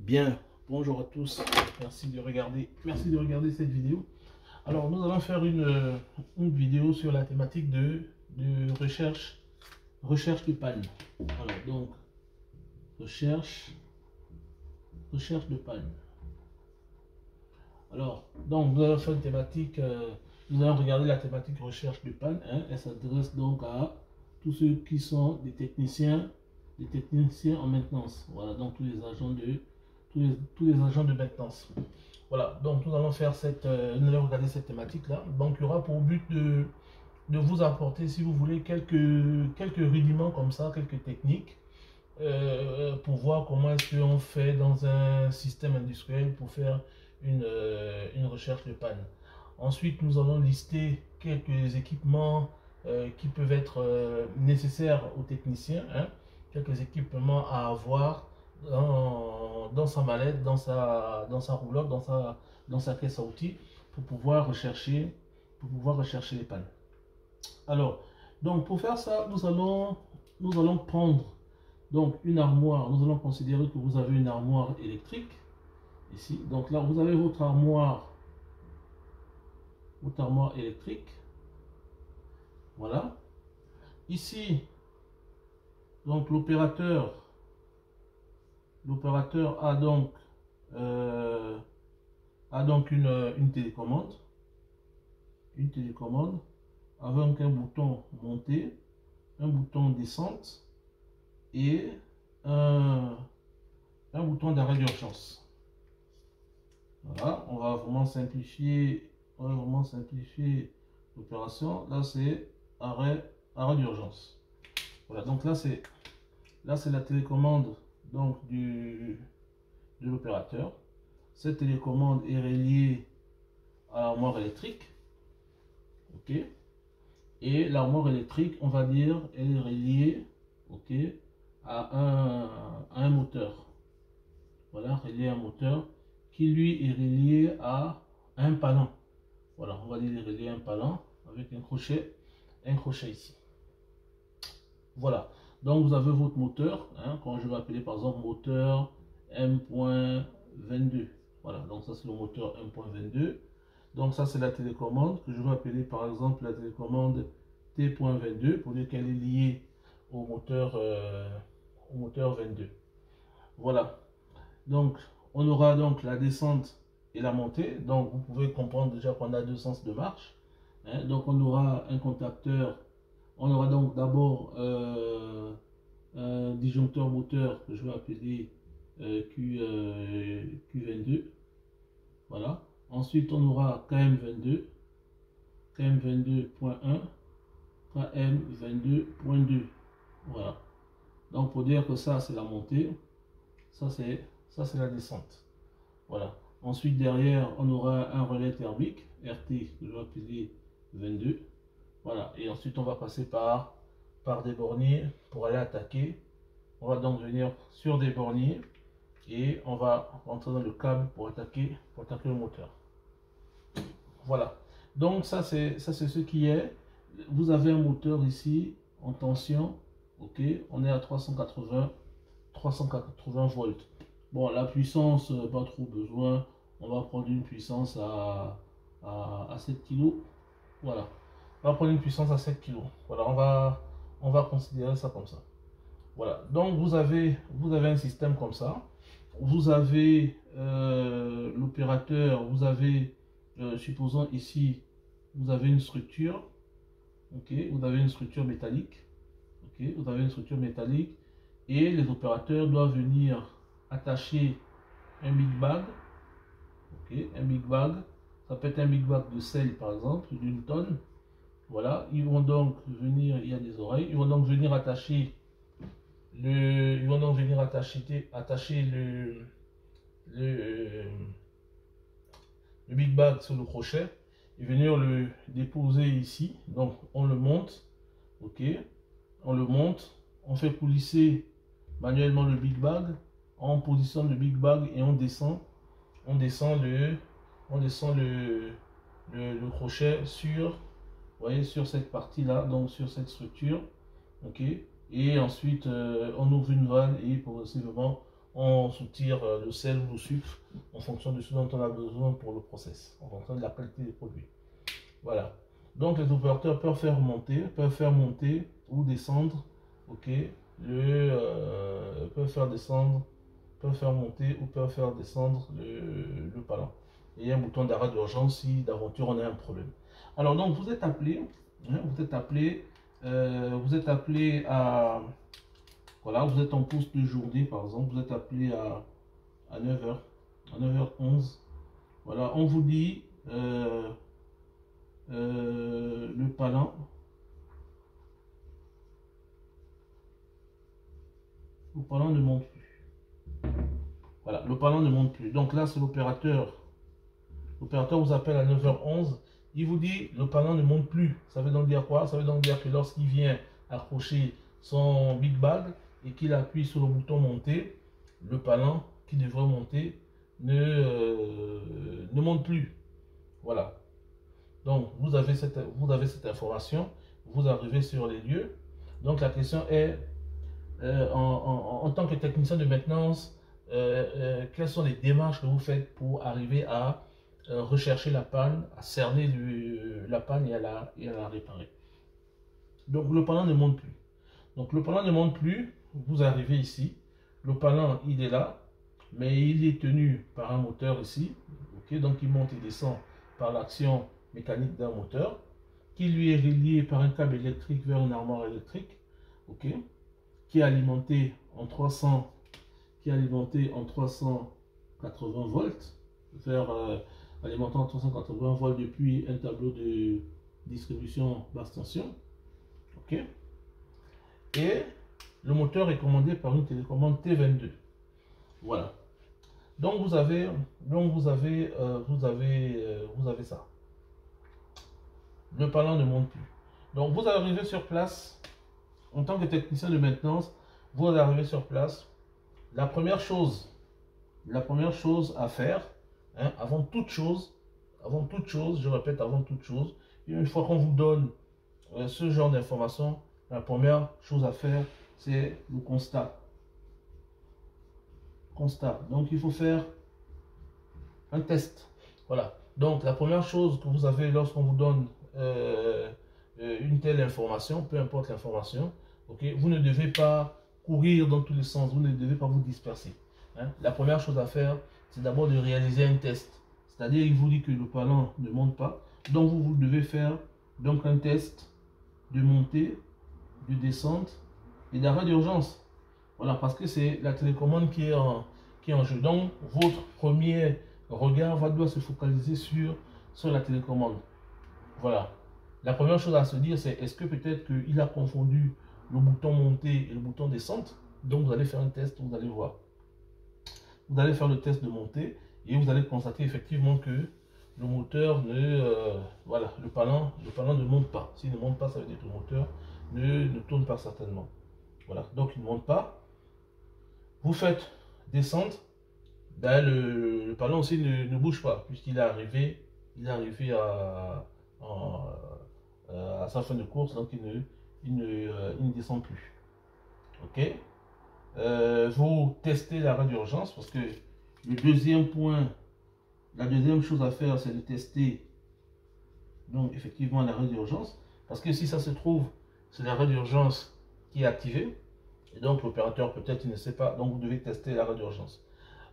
Bien, bonjour à tous, merci de regarder cette vidéo. Alors nous allons faire une vidéo sur la thématique de recherche de panne. Voilà, donc recherche de panne. Alors, donc nous allons faire une thématique, nous allons regarder la thématique recherche de panne, hein. Elle s'adresse donc à tous ceux qui sont des techniciens en maintenance. Voilà, donc tous les agents de maintenance. Voilà, donc nous allons faire nous allons regarder cette thématique là. Donc il y aura pour but de vous apporter, si vous voulez, quelques rudiments comme ça, quelques techniques pour voir comment est-ce qu'on fait dans un système industriel pour faire une recherche de panne. Ensuite, nous allons lister quelques équipements qui peuvent être nécessaires aux techniciens, hein, quelques équipements à avoir dans sa mallette, dans sa roulotte, dans sa caisse à outils pour pouvoir rechercher les pannes. Alors, donc pour faire ça, nous allons prendre donc une armoire. Nous allons considérer que vous avez une armoire électrique ici. Donc là, vous avez votre armoire électrique. Voilà. Ici, donc l'opérateur a donc une télécommande. Une télécommande avec un bouton montée, un bouton descente et un bouton d'arrêt d'urgence. Voilà, on va vraiment simplifier l'opération. Là, c'est arrêt d'urgence. Voilà, donc là c'est la télécommande donc de l'opérateur. Cette télécommande est reliée à l'armoire électrique. Ok, et l'armoire électrique, on va dire, elle est reliée, ok, à un moteur. Voilà, relié à un moteur qui lui est relié à un palan. Voilà, on va dire relié à un palan avec un crochet ici. Voilà, donc vous avez votre moteur, hein, quand je vais appeler par exemple moteur M.22. Voilà, donc ça c'est le moteur M.22. Donc ça c'est la télécommande que je vais appeler par exemple la télécommande T.22 pour dire qu'elle est liée au moteur 22. Voilà, donc on aura donc la descente et la montée. Donc vous pouvez comprendre déjà qu'on a deux sens de marche, hein. Donc on aura un contacteur, on aura donc d'abord un disjoncteur moteur que je vais appeler Q22. Voilà. Ensuite, on aura KM22, KM22.1, KM22.2. Voilà. Donc, pour dire que ça, c'est la montée, ça, c'est la descente. Voilà. Ensuite, derrière, on aura un relais thermique, RT, que je vais appeler 22. Voilà. Et ensuite, on va passer par des borniers pour aller attaquer. On va donc venir sur des borniers et on va rentrer dans le câble pour attaquer le moteur. Voilà, donc ça c'est ce qui est. Vous avez un moteur ici en tension, ok, on est à 380 volts. Bon, la puissance, pas trop besoin, on va prendre une puissance à 7 kg. Voilà, on va prendre une puissance à 7 kg. Voilà, on va considérer ça comme ça. Voilà, donc vous avez un système comme ça. Vous avez l'opérateur, vous avez supposons ici vous avez une structure, ok, vous avez une structure métallique, ok, vous avez une structure métallique et les opérateurs doivent venir attacher un big bag, ok, un big bag, ça peut être un big bag de sel par exemple d'une tonne. Voilà, ils vont donc venir, il y a des oreilles, ils vont donc venir attacher le big bag sur le crochet et venir le déposer ici. Donc on le monte, ok, on le monte, on fait coulisser manuellement le big bag, on positionne le big bag et on descend le crochet sur, vous voyez, sur cette partie là, donc sur cette structure, ok. Et ensuite on ouvre une vanne et progressivement on soutire le sel ou le sucre en fonction de ce dont on a besoin pour le process, en fonction de la qualité des produits. Voilà. Donc les opérateurs peuvent faire monter ou descendre, ok, peuvent faire monter ou peuvent faire descendre le palan. Et il y a un bouton d'arrêt d'urgence si d'aventure on a un problème. Alors donc vous êtes appelé, hein, vous êtes appelé à, voilà, vous êtes en pause de journée par exemple, vous êtes appelé à 9h, à 9h11. Voilà, on vous dit le palan. Le palan ne monte plus. Voilà, le palan ne monte plus. Donc là, c'est l'opérateur. L'opérateur vous appelle à 9h11. Il vous dit le palan ne monte plus. Ça veut donc dire quoi? Ça veut donc dire que lorsqu'il vient accrocher son big bag et qu'il appuie sur le bouton monter, le palan qui devrait monter ne monte plus. Voilà. Donc vous avez cette information. Vous arrivez sur les lieux. Donc la question est, en tant que technicien de maintenance, quelles sont les démarches que vous faites pour arriver à rechercher la panne, à cerner la panne et à la réparer. Donc le palan ne monte plus. Donc le palan ne monte plus, vous arrivez ici, le palan il est là, mais il est tenu par un moteur ici, okay, donc il monte et descend par l'action mécanique d'un moteur, qui lui est relié par un câble électrique vers une armoire électrique, ok, qui est alimenté en 380 volts, alimentant 380 volts depuis un tableau de distribution basse tension. Ok. Et le moteur est commandé par une télécommande T22. Voilà. Donc vous avez ça. Le palan ne monte plus. Donc vous arrivez sur place en tant que technicien de maintenance. Vous arrivez sur place. La première chose à faire, hein, avant toute chose, je répète, avant toute chose, une fois qu'on vous donne ce genre d'informations, la première chose à faire, c'est le constat. Donc il faut faire un test. Voilà. Donc la première chose que vous avez lorsqu'on vous donne une telle information, peu importe l'information, ok, vous ne devez pas courir dans tous les sens, vous ne devez pas vous disperser. Hein. La première chose à faire, c'est d'abord de réaliser un test. C'est-à-dire, il vous dit que le palan ne monte pas. Donc, vous devez faire donc un test de montée, de descente et d'arrêt d'urgence. Voilà, parce que c'est la télécommande qui est en jeu. Donc, votre premier regard doit se focaliser sur la télécommande. Voilà. La première chose à se dire, c'est est-ce que peut-être qu'il a confondu le bouton monter et le bouton descente. Donc, vous allez faire un test, vous allez voir. Vous allez faire le test de montée et vous allez constater effectivement que le moteur voilà, le palan ne monte pas. S'il ne monte pas, ça veut dire que le moteur ne tourne pas certainement. Voilà, donc il ne monte pas. Vous faites descendre. Ben, le palan aussi ne bouge pas puisqu'il est arrivé, à sa fin de course, donc il ne descend plus. Ok. Vous testez l'arrêt d'urgence parce que le deuxième point, la deuxième chose à faire, c'est de tester donc effectivement l'arrêt d'urgence, parce que si ça se trouve, c'est l'arrêt d'urgence qui est activé et donc l'opérateur peut-être il ne sait pas, donc vous devez tester l'arrêt d'urgence.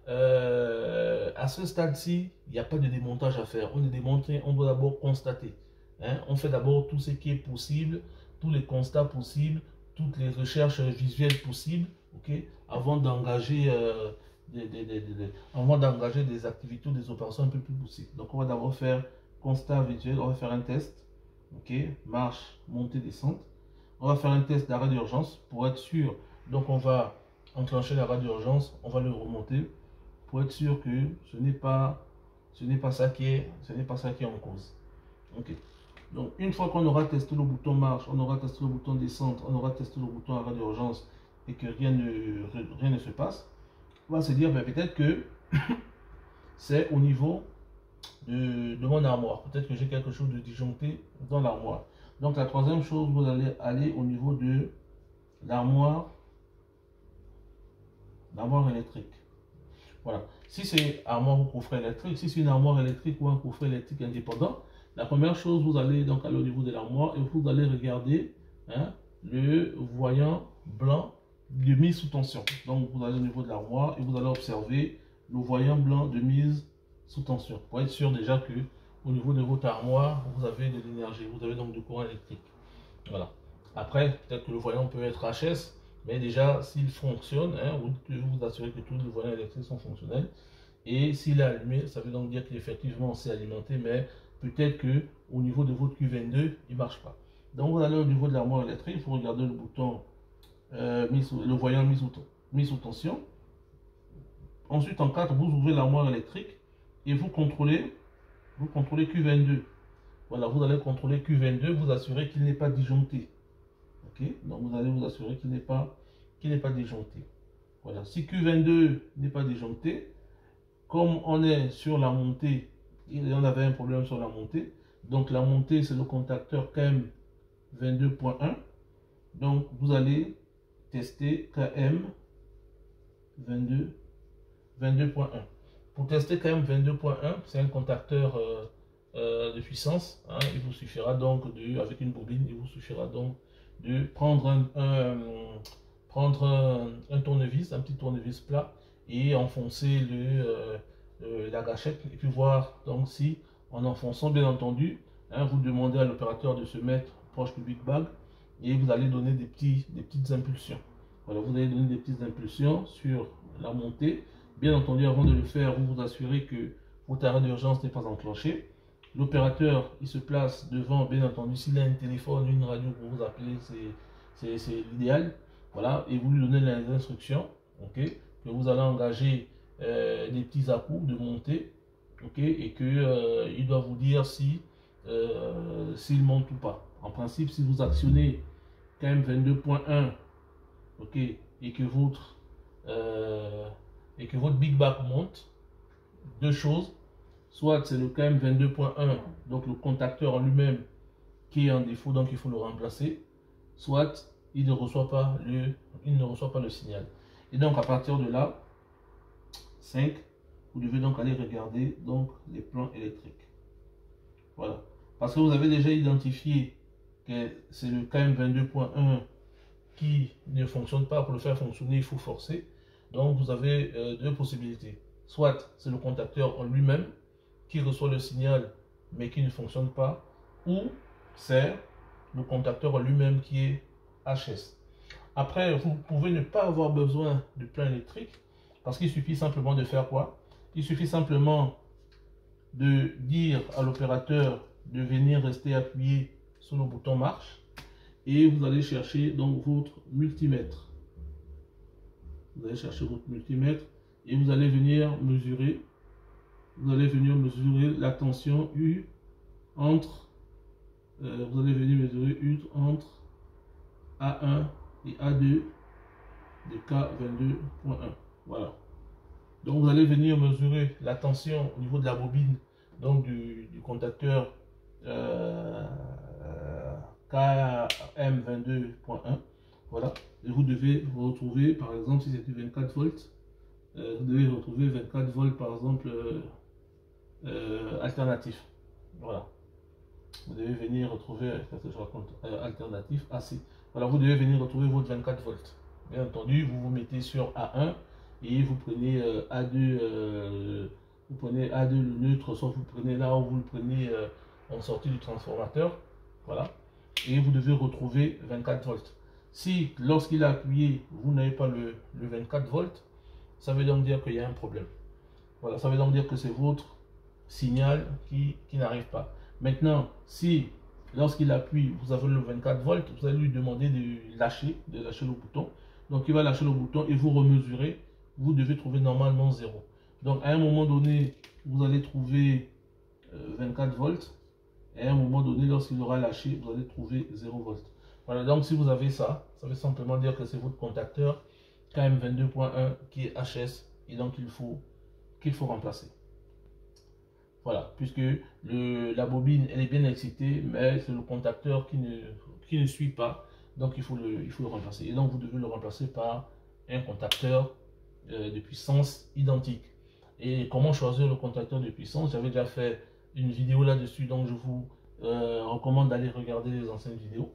À ce stade-ci, il n'y a pas de démontage à faire. On est démonté, on doit d'abord constater. Hein? On fait d'abord tout ce qui est possible, tous les constats possibles, toutes les recherches visuelles possibles, okay? Avant d'engager des activités ou des opérations un peu plus poussées. Donc on va d'abord faire constat visuel, on va faire un test, okay? Marche, montée, descente. On va faire un test d'arrêt d'urgence pour être sûr. Donc on va enclencher l'arrêt d'urgence, on va le remonter pour être sûr que ce n'est pas ça qui est en cause. Ok. Donc une fois qu'on aura testé le bouton marche, on aura testé le bouton descente, on aura testé le bouton arrêt d'urgence et que rien ne se passe, on va se dire ben, peut-être que c'est au niveau de mon armoire. Peut-être que j'ai quelque chose de disjoncté dans l'armoire. Donc la troisième chose, vous allez aller au niveau de l'armoire l'armoire électrique. Voilà. Si c'est armoire ou coffret électrique, si c'est une armoire électrique ou un coffret électrique indépendant, la première chose, vous allez donc aller au niveau de l'armoire et vous allez regarder hein, le voyant blanc de mise sous tension. Donc vous allez au niveau de l'armoire et vous allez observer le voyant blanc de mise sous tension pour être sûr déjà que au niveau de votre armoire, vous avez de l'énergie, vous avez donc du courant électrique. Voilà. Après, peut-être que le voyant peut être HS, mais déjà, s'il fonctionne, hein, vous devez vous assurer que tous les voyants électriques sont fonctionnels. Et s'il est allumé, ça veut donc dire qu'effectivement, c'est alimenté, mais peut-être que au niveau de votre Q22, il ne marche pas. Donc, vous allez au niveau de l'armoire électrique, il faut regarder le bouton, le voyant mis sous tension. Ensuite, en 4, vous ouvrez l'armoire électrique et vous contrôlez Q22. Voilà, vous allez contrôler Q22, vous assurez qu'il n'est pas disjoncté. Ok, donc vous allez vous assurer qu'il n'est pas disjoncté. Voilà, si Q22 n'est pas disjoncté, comme on est sur la montée, on avait un problème sur la montée, donc la montée c'est le contacteur KM22.1, donc vous allez tester KM22.1. Pour tester KM22.1, c'est un contacteur de puissance, hein, il vous suffira donc avec une bobine, il vous suffira donc de prendre un tournevis, un petit tournevis plat et enfoncer la gâchette et puis voir donc si en enfonçant bien entendu, hein, vous demandez à l'opérateur de se mettre proche du Big Bag et vous allez donner des petites impulsions. Voilà, vous allez donner des petites impulsions sur la montée. Bien entendu, avant de le faire, vous vous assurez que votre arrêt d'urgence n'est pas enclenché. L'opérateur, il se place devant, bien entendu, s'il a un téléphone, une radio pour vous appeler, c'est l'idéal. Voilà, et vous lui donnez les instructions, ok, que vous allez engager des petits à-coups de montée, ok, et que il doit vous dire si s'il monte ou pas. En principe, si vous actionnez KM22.1, ok, et que votre Big Bag monte, deux choses. Soit c'est le KM22.1, donc le contacteur en lui-même qui est en défaut, donc il faut le remplacer. Soit il ne reçoit pas le signal. Et donc à partir de là, 5, vous devez donc aller regarder donc les plans électriques. Voilà. Parce que vous avez déjà identifié que c'est le KM22.1 qui ne fonctionne pas. Pour le faire fonctionner, il faut forcer. Donc vous avez deux possibilités. Soit c'est le contacteur en lui-même qui reçoit le signal mais qui ne fonctionne pas, ou c'est le contacteur en lui-même qui est HS. Après, vous pouvez ne pas avoir besoin de plein électrique parce qu'il suffit simplement de faire quoi? Il suffit simplement de dire à l'opérateur de venir rester appuyé sur le bouton marche et vous allez chercher donc votre multimètre. Vous allez chercher votre multimètre et vous allez venir mesurer. Vous allez venir mesurer la tension U entre entre A1 et A2 de K22.1. Voilà. Donc vous allez venir mesurer la tension au niveau de la bobine, donc du contacteur KM22.1. Voilà. Et vous devez vous retrouver, par exemple, si c'était 24 volts, vous devez retrouver 24 volts, par exemple, alternatif. Voilà. Vous devez venir retrouver, alternatif AC. Voilà, vous devez venir retrouver votre 24 volts. Bien entendu, vous vous mettez sur A1 et vous prenez A2, vous prenez A2 le neutre, soit vous prenez là où vous le prenez en sortie du transformateur. Voilà. Et vous devez retrouver 24 volts. Si, lorsqu'il a appuyé, vous n'avez pas le 24 volts, ça veut donc dire qu'il y a un problème. Voilà, ça veut donc dire que c'est votre signal qui n'arrive pas. Maintenant, si lorsqu'il appuie, vous avez le 24 volts, vous allez lui demander de lâcher le bouton. Donc il va lâcher le bouton et vous remesurez. Vous devez trouver normalement 0. Donc à un moment donné, vous allez trouver 24 volts. Et à un moment donné, lorsqu'il aura lâché, vous allez trouver 0 volts. Voilà, donc si vous avez ça, ça veut simplement dire que c'est votre contacteur KM22.1 qui est HS et donc qu'il faut remplacer. Voilà, puisque la bobine elle est bien excitée, mais c'est le contacteur qui ne suit pas, donc il faut le remplacer. Et donc vous devez le remplacer par un contacteur de puissance identiques. Et comment choisir le contacteur de puissance, j'avais déjà fait une vidéo là-dessus, donc je vous recommande d'aller regarder les anciennes vidéos.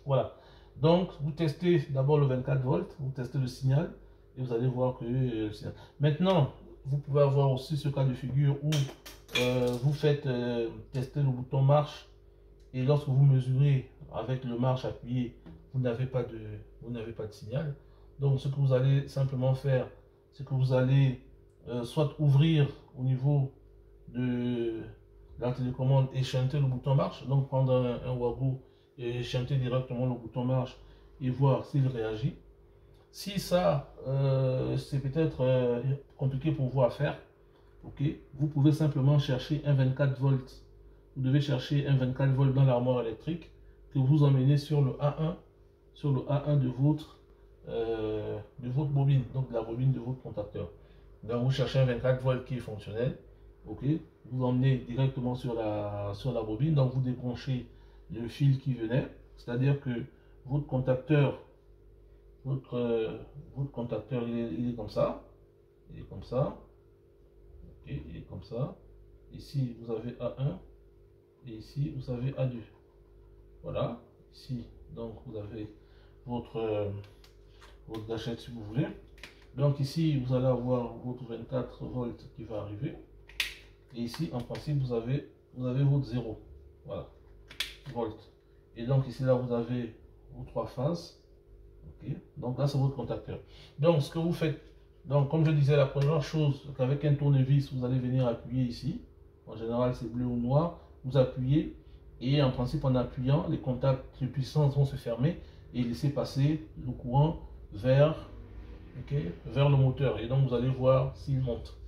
Voilà, donc vous testez d'abord le 24 volts, vous testez le signal et vous allez voir que maintenant vous pouvez avoir aussi ce cas de figure où vous faites tester le bouton marche et lorsque vous mesurez avec le marche appuyé, vous n'avez pas de signal. Donc ce que vous allez simplement faire, c'est que vous allez soit ouvrir au niveau de la télécommande et chanter le bouton marche, donc prendre un Wago et chanter directement le bouton marche et voir s'il réagit. Si ça, c'est peut-être compliqué pour vous à faire, ok, vous pouvez simplement chercher un 24 volts. Vous devez chercher un 24 volts dans l'armoire électrique que vous emmenez sur le A1 de votre bobine, donc la bobine de votre contacteur. Donc vous cherchez un 24 volts qui est fonctionnel, ok, vous emmenez directement sur la bobine, donc vous débranchez le fil qui venait, c'est-à-dire que votre contacteur, il est comme ça, il est comme ça, ok, il est comme ça. Ici vous avez A1 et ici vous avez A2. Voilà, ici donc vous avez votre gâchette si vous voulez. Donc ici vous allez avoir votre 24 volts qui va arriver. Et ici en principe vous avez votre 0. Voilà, volts. Et donc ici là vous avez vos 3 phases. Ok, donc là c'est votre contacteur. Donc ce que vous faites, donc comme je disais, la première chose, qu'avec un tournevis vous allez venir appuyer ici. En général c'est bleu ou noir. Vous appuyez et en principe en appuyant, les contacts de puissance vont se fermer et laisser passer le courant vers le moteur. Et donc vous allez voir s'il monte.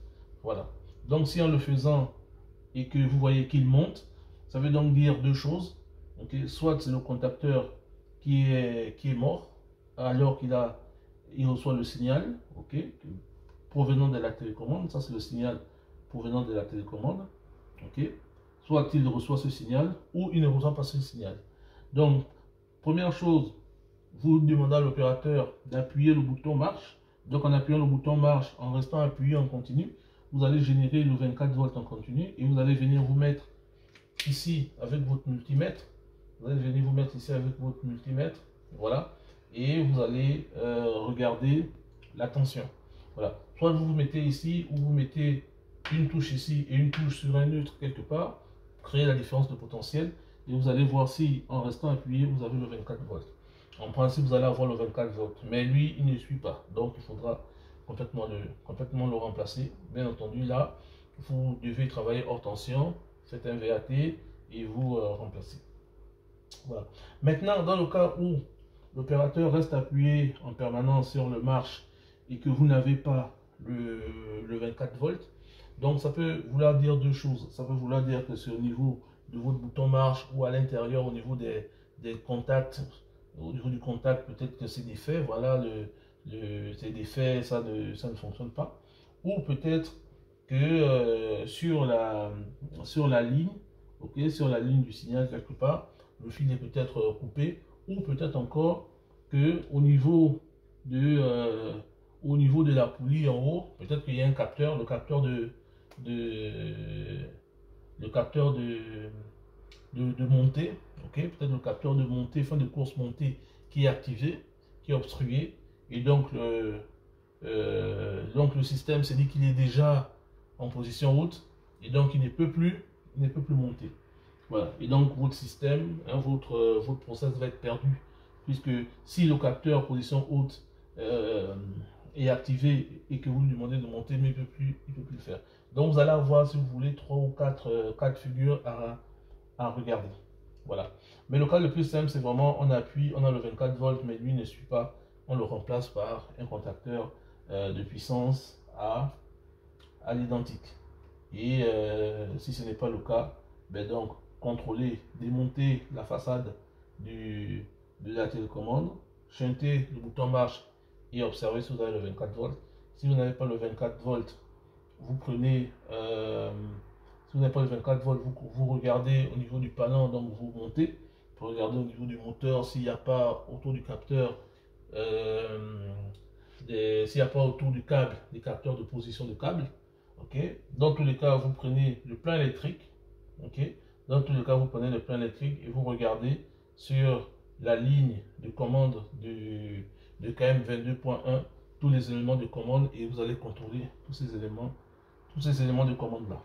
Voilà. Donc si en le faisant et que vous voyez qu'il monte, ça veut donc dire deux choses. Soit c'est le contacteur qui est mort alors il reçoit le signal provenant de la télécommande. Ça c'est le signal provenant de la télécommande. Soit il reçoit ce signal ou il ne reçoit pas ce signal. Donc première chose, vous demandez à l'opérateur d'appuyer le bouton marche. Donc en appuyant le bouton marche, en restant appuyé en continu, vous allez générer le 24 volts en continu et vous allez venir vous mettre ici avec votre multimètre. Vous allez venir vous mettre ici avec votre multimètre. Voilà. Et vous allez regarder la tension. Voilà. Soit vous vous mettez ici ou vous mettez une touche ici et une touche sur un neutre quelque part, créer la différence de potentiel et vous allez voir si en restant appuyé vous avez le 24 volts. En principe vous allez avoir le 24 volts, mais lui il ne suit pas, donc il faudra complètement le remplacer. Bien entendu là vous devez travailler hors tension, faites un VAT et vous remplacez. Voilà. Maintenant dans le cas où l'opérateur reste appuyé en permanence sur le marche et que vous n'avez pas le 24 volts, donc ça peut vouloir dire deux choses. Ça peut vouloir dire que c'est au niveau de votre bouton marche ou à l'intérieur au niveau des contacts, au niveau du contact, peut-être que c'est défait. Voilà, c'est défait, ça ne fonctionne pas. Ou peut-être que sur la ligne, sur la ligne du signal quelque part, le fil est peut-être coupé. Ou peut-être encore que au niveau de la poulie en haut, peut-être qu'il y a un capteur, le capteur de montée, peut-être le capteur de montée, fin de course montée qui est activé, qui est obstrué, et donc le système s'est dit qu'il est déjà en position haute, et donc il ne peut plus monter. Voilà. Et donc votre système, votre process va être perdu, puisque si le capteur position haute est activé et que vous lui demandez de monter, mais il ne peut plus le faire. Donc vous allez avoir, si vous voulez, 3 ou 4 cas de figure à regarder. Voilà. Mais le cas le plus simple, c'est vraiment on appuie, on a le 24 volts, mais lui ne suit pas, on le remplace par un contacteur de puissance à l'identique. Et si ce n'est pas le cas, ben donc contrôler, démonter la façade de la télécommande, chanter le bouton marche et observer si vous avez le 24 volts. Si vous n'avez pas le 24 volts, vous prenez, si vous n'avez pas le 24 volts, vous regardez au niveau du panneau, donc vous montez, pour regarder au niveau du moteur s'il n'y a pas autour du capteur s'il n'y a pas autour du câble des capteurs de position de câble, ok. Dans tous les cas, vous prenez le plein électrique, ok. Dans tous les cas, vous prenez le plein électrique et vous regardez sur la ligne de commande de KM22.1 tous les éléments de commande et vous allez contrôler tous ces éléments de commande là.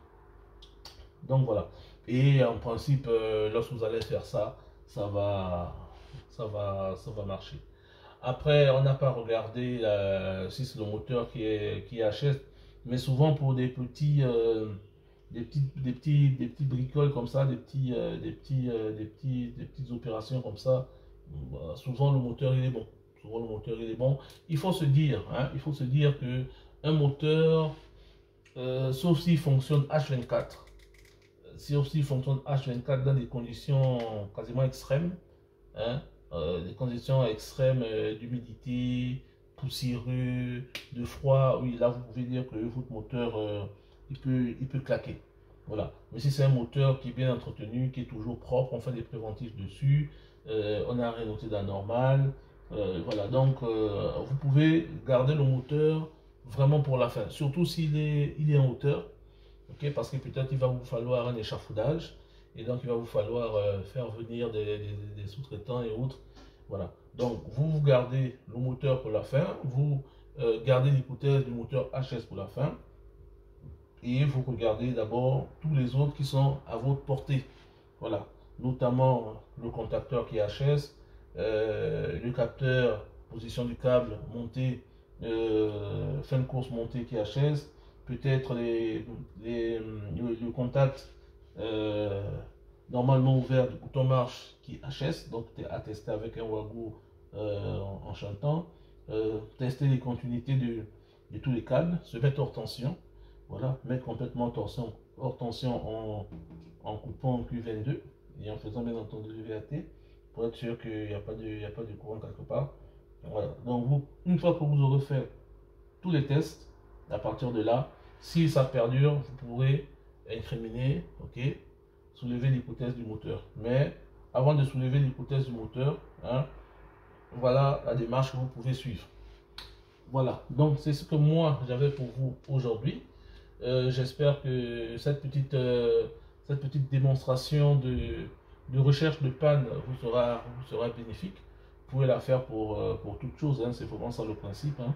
Donc voilà. Et en principe, lorsque vous allez faire ça, ça va marcher. Après, on n'a pas regardé si c'est le moteur qui est HS, mais souvent pour des petites bricoles comme ça, des petites opérations comme ça, souvent le moteur il est bon. Souvent le moteur il est bon. Il faut se dire, hein, que un moteur, sauf s'il fonctionne H24, dans des conditions quasiment extrêmes, hein, des conditions extrêmes d'humidité, poussiéreux, de froid, oui, là vous pouvez dire que votre moteur il peut claquer. Voilà. Mais si c'est un moteur qui est bien entretenu, qui est toujours propre, on fait des préventifs dessus, on n'a rien noté d'anormal. Voilà, donc vous pouvez garder le moteur vraiment pour la fin, surtout s'il est en hauteur, ok, parce que peut-être il va vous falloir un échafaudage. Et donc, il va vous falloir faire venir des sous-traitants et autres. Voilà. Donc, vous gardez le moteur pour la fin. Vous gardez l'hypothèse du moteur HS pour la fin. Et vous regardez d'abord tous les autres qui sont à votre portée. Voilà. Notamment le contacteur qui est HS, le capteur, position du câble monté, fin de course montée qui est HS, peut-être le contact normalement ouvert du bouton marche qui est HS, donc à tester avec un Wagyu en chantant, tester les continuités de tous les câbles, se mettre hors tension, voilà, mettre complètement hors tension en coupant en Q22 et en faisant bien entendu le VAT pour être sûr qu'il n'y a pas de courant quelque part. Voilà, donc une fois que vous aurez fait tous les tests, à partir de là, si ça perdure, vous pourrez incriminer, ok, soulever l'hypothèse du moteur. Mais avant de soulever l'hypothèse du moteur, hein, voilà la démarche que vous pouvez suivre. Voilà, donc c'est ce que moi j'avais pour vous aujourd'hui. J'espère que cette petite démonstration de recherche de panne vous sera bénéfique. Vous pouvez la faire pour toute chose, hein, c'est vraiment ça le principe. Hein.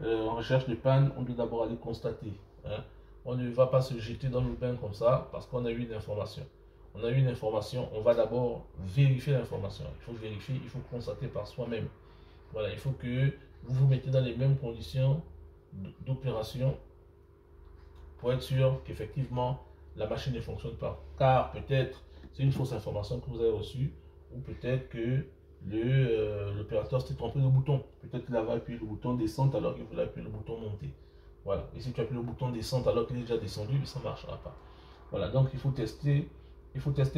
En recherche de panne, on doit d'abord aller constater. Hein. On ne va pas se jeter dans le bain comme ça parce qu'on a eu une information. On a eu une information, on va d'abord vérifier l'information. Il faut vérifier, il faut constater par soi-même. Voilà, il faut que vous vous mettez dans les mêmes conditions d'opération pour être sûr qu'effectivement la machine ne fonctionne pas. Car peut-être c'est une fausse information que vous avez reçue, ou peut-être que l'opérateur s'est trompé de bouton. Peut-être qu'il avait appuyé le bouton descente alors qu'il voulait appuyer le bouton monter. Voilà. Et si tu appuies le bouton descente alors qu'il est déjà descendu, ça ne marchera pas. Voilà. Donc il faut tester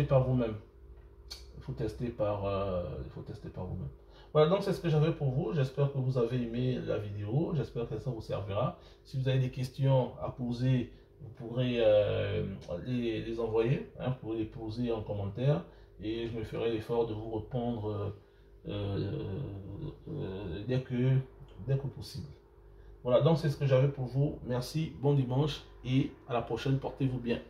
par vous-même. Il faut tester par vous-même. Voilà, donc c'est ce que j'avais pour vous. J'espère que vous avez aimé la vidéo. J'espère que ça vous servira. Si vous avez des questions à poser, vous pourrez les envoyer. Hein, vous pourrez les poser en commentaire. Et je me ferai l'effort de vous répondre dès que possible. Voilà, donc c'est ce que j'avais pour vous. Merci, bon dimanche et à la prochaine. Portez-vous bien.